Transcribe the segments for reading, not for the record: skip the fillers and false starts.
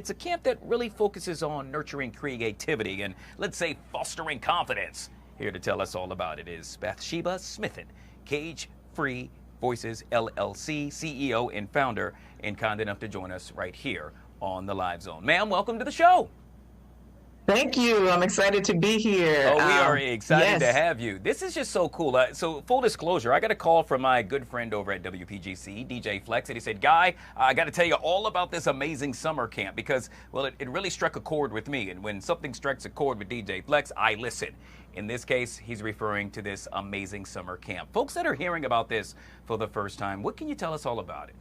It's a camp that really focuses on nurturing creativity and, let's say, fostering confidence. Here to tell us all about it is Bathsheba Smithen, Cage Free Voices LLC CEO and founder, and kind enough to join us right here on the Live Zone. Ma'am, welcome to the show. Thank you. I'm excited to be here. Oh, we are excited yes. to have you. This is just so cool. So full disclosure, I got a call from my good friend over at WPGC, DJ Flex, and he said, Guy, I got to tell you all about this amazing summer camp because, well, it really struck a chord with me. And when something strikes a chord with DJ Flex, I listen. In this case, he's referring to this amazing summer camp. Folks that are hearing about this for the first time, what can you tell us all about it?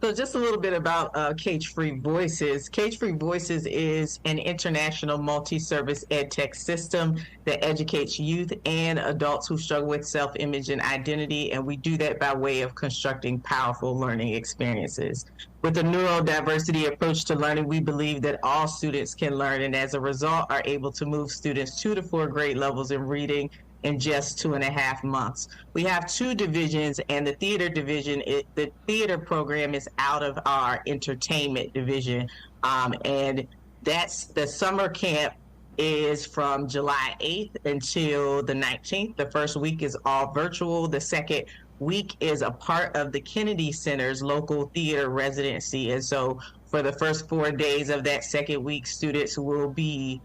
So just a little bit about Cage Free Voices. Cage Free Voices is an international multi-service ed tech system that educates youth and adults who struggle with self-image and identity, and we do that by way of constructing powerful learning experiences. With a neurodiversity approach to learning, we believe that all students can learn, and as a result are able to move students 2 to 4 grade levels in reading in just 2.5 months. We have 2 divisions, and the theater division, the theater program is out of our entertainment division. And that's the summer camp is from July 8th until the 19th. The first week is all virtual. The second week is a part of the Kennedy Center's local theater residency. And so for the first 4 days of that second week, students will be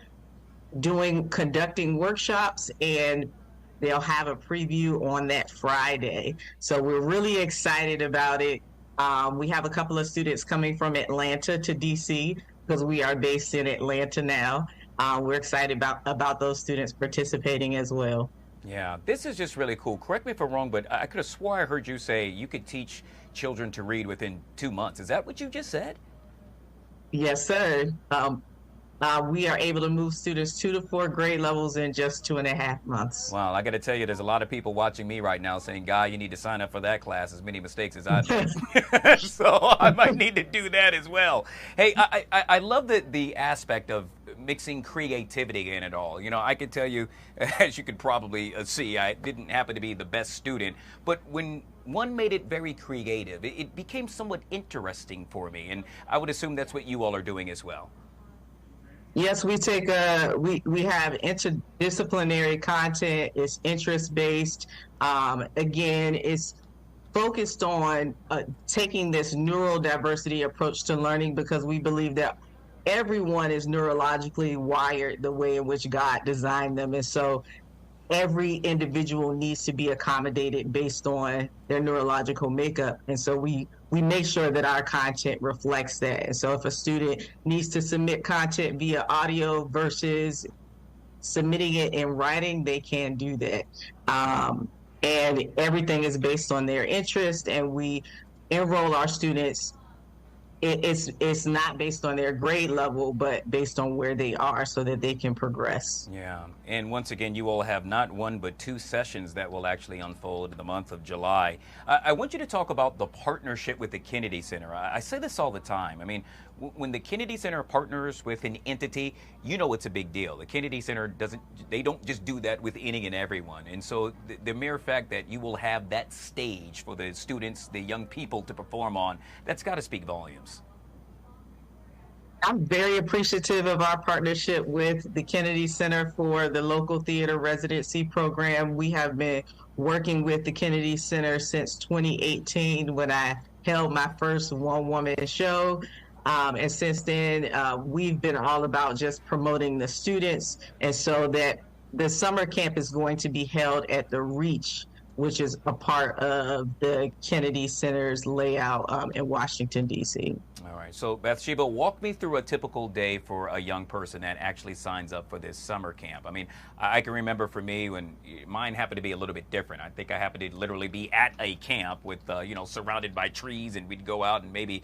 conducting workshops, and they'll have a preview on that Friday. So we're really excited about it. We have a couple of students coming from Atlanta to DC because we are based in Atlanta now. We're excited about those students participating as well. Yeah, this is just really cool. Correct me if I'm wrong, but I could have swore I heard you say you could teach children to read within 2 months. Is that what you just said? Yes, sir. We are able to move students 2 to 4 grade levels in just 2.5 months. Wow, I got to tell you, there's a lot of people watching me right now saying, Guy, you need to sign up for that class, as many mistakes as I've made. So I might need to do that as well. Hey, I love the aspect of mixing creativity in it all. You know, I can tell you, as you could probably see, I didn't happen to be the best student, but when one made it very creative, it became somewhat interesting for me, and I would assume that's what you all are doing as well. Yes, we take we have interdisciplinary content. It's interest based. Again, it's focused on taking this neurodiversity approach to learning because we believe that everyone is neurologically wired the way in which God designed them, and so every individual needs to be accommodated based on their neurological makeup. And so we make sure that our content reflects that. And so if a student needs to submit content via audio versus submitting it in writing, they can do that. And everything is based on their interest, and we enroll our students. It's not based on their grade level, but based on where they are so that they can progress. Yeah, and once again, you all have not 1 but 2 sessions that will actually unfold in the month of July. I want you to talk about the partnership with the Kennedy Center. I say this all the time. I mean, when the Kennedy Center partners with an entity, you know it's a big deal. The Kennedy Center they don't just do that with any and everyone. And so the mere fact that you will have that stage for the students, the young people to perform on, that's got to speak volumes. I'm very appreciative of our partnership with the Kennedy Center for the local theater residency program. We have been working with the Kennedy Center since 2018 when I held my first one-woman show. And since then, we've been all about just promoting the students. And so that the summer camp is going to be held at the Reach, which is a part of the Kennedy Center's layout in Washington, D.C. All right. So, Bathsheba, walk me through a typical day for a young person that actually signs up for this summer camp. I mean, I can remember for me when mine happened to be a little bit different. I think I happened to literally be at a camp with, surrounded by trees, and we'd go out and maybe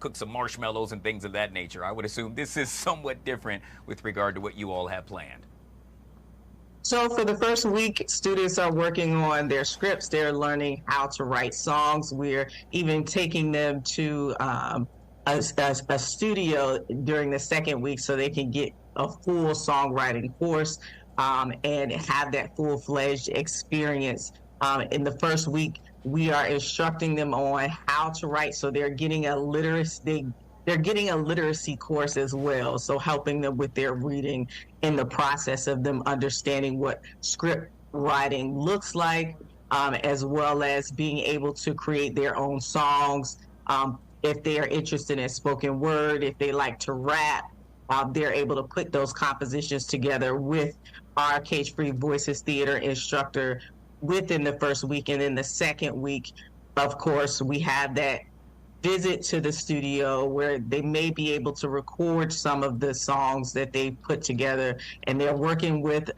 cook some marshmallows and things of that nature. I would assume this is somewhat different with regard to what you all have planned. So for the first week, students are working on their scripts. They're learning how to write songs. We're even taking them to a studio during the second week so they can get a full songwriting course and have that full-fledged experience. In the first week, we are instructing them on how to write, so they're getting a literacy. they're getting a literacy course as well. So helping them with their reading in the process of them understanding what script writing looks like, as well as being able to create their own songs. If they are interested in spoken word, if they like to rap, they're able to put those compositions together with our Cage Free Voices theater instructor within the first week. And then the second week, of course, we have that visit to the studio where they may be able to record some of the songs that they put together, and they're working with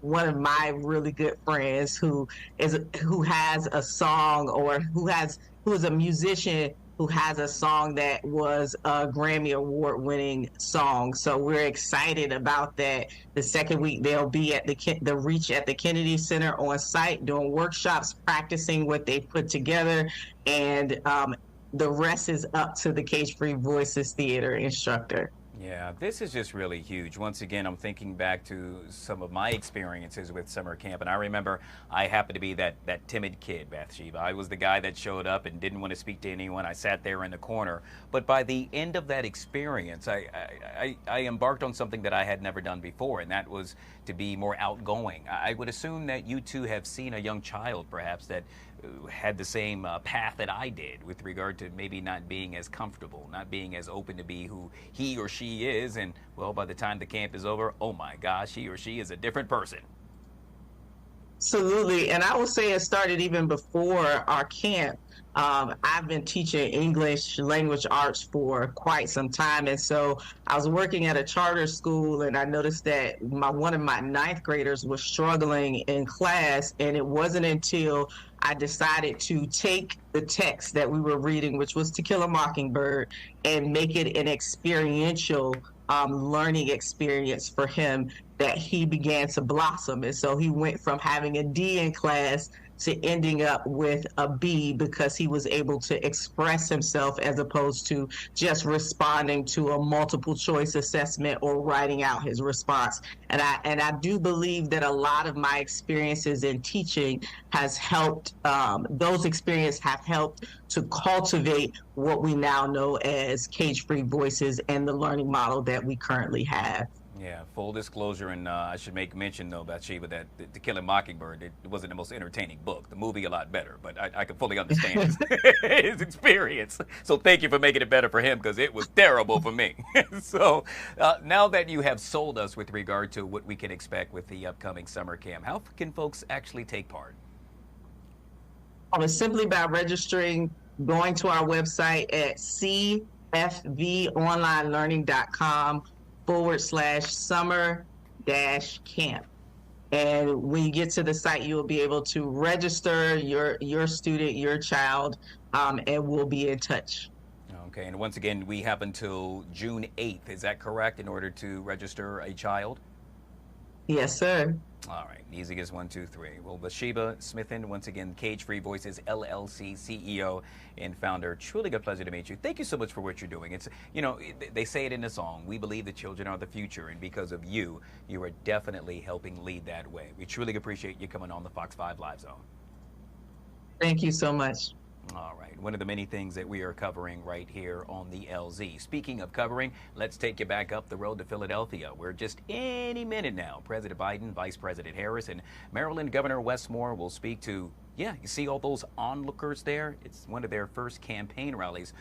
one of my really good friends who has a song, or who is a musician who has a song that was a Grammy Award winning song. So we're excited about that. The second week they'll be at the Reach at the Kennedy Center on site doing workshops, practicing what they put together, and the rest is up to the Cage Free Voices theater instructor. Yeah, this is just really huge. Once again, I'm thinking back to some of my experiences with summer camp, and I remember I happened to be that timid kid, Bathsheba. I was the guy that showed up and didn't want to speak to anyone. I sat there in the corner. But by the end of that experience, I embarked on something that I had never done before, and that was to be more outgoing. I would assume that you two have seen a young child, perhaps, that had the same path that I did with regard to maybe not being as comfortable, not being as open to be who he or she is. And, well, by the time the camp is over, oh my gosh, he or she is a different person. Absolutely. And I will say it started even before our camp. I've been teaching English language arts for quite some time. And so I was working at a charter school, and I noticed that one of my ninth graders was struggling in class. And it wasn't until I decided to take the text that we were reading, which was To Kill a Mockingbird, and make it an experiential learning experience for him, that he began to blossom. And so he went from having a D in class to ending up with a B, because he was able to express himself as opposed to just responding to a multiple choice assessment or writing out his response. And I do believe that a lot of my experiences in teaching has helped, those experiences have helped to cultivate what we now know as Cage Free Voices and the learning model that we currently have. Yeah, full disclosure, and I should make mention, though, Bathsheba, that To Kill a Mockingbird, it wasn't the most entertaining book. The movie a lot better, but I can fully understand his experience. So thank you for making it better for him, because it was terrible for me. So now that you have sold us with regard to what we can expect with the upcoming summer camp, how can folks actually take part? Simply by registering, going to our website at cfvonlinelearning.com/summer camp. And when you get to the site, you will be able to register your student, your child, and we'll be in touch. Okay, and once again, we have until June 8th, is that correct, in order to register a child? Yes, sir. All right, easy as 1, 2, 3. Well, Bathsheba Smithen, once again, Cage Free Voices LLC CEO and founder. Truly a pleasure to meet you. Thank you so much for what you're doing. It's, you know, they say it in the song, we believe the children are the future, and because of you, you are definitely helping lead that way. We truly appreciate you coming on the Fox 5 Live Zone. Thank you so much. All right, one of the many things that we are covering right here on the LZ. Speaking of covering, let's take you back up the road to Philadelphia, where just any minute now, President Biden, Vice President Harris, and Maryland Governor Wes Moore will speak to, yeah, you see all those onlookers there? It's one of their first campaign rallies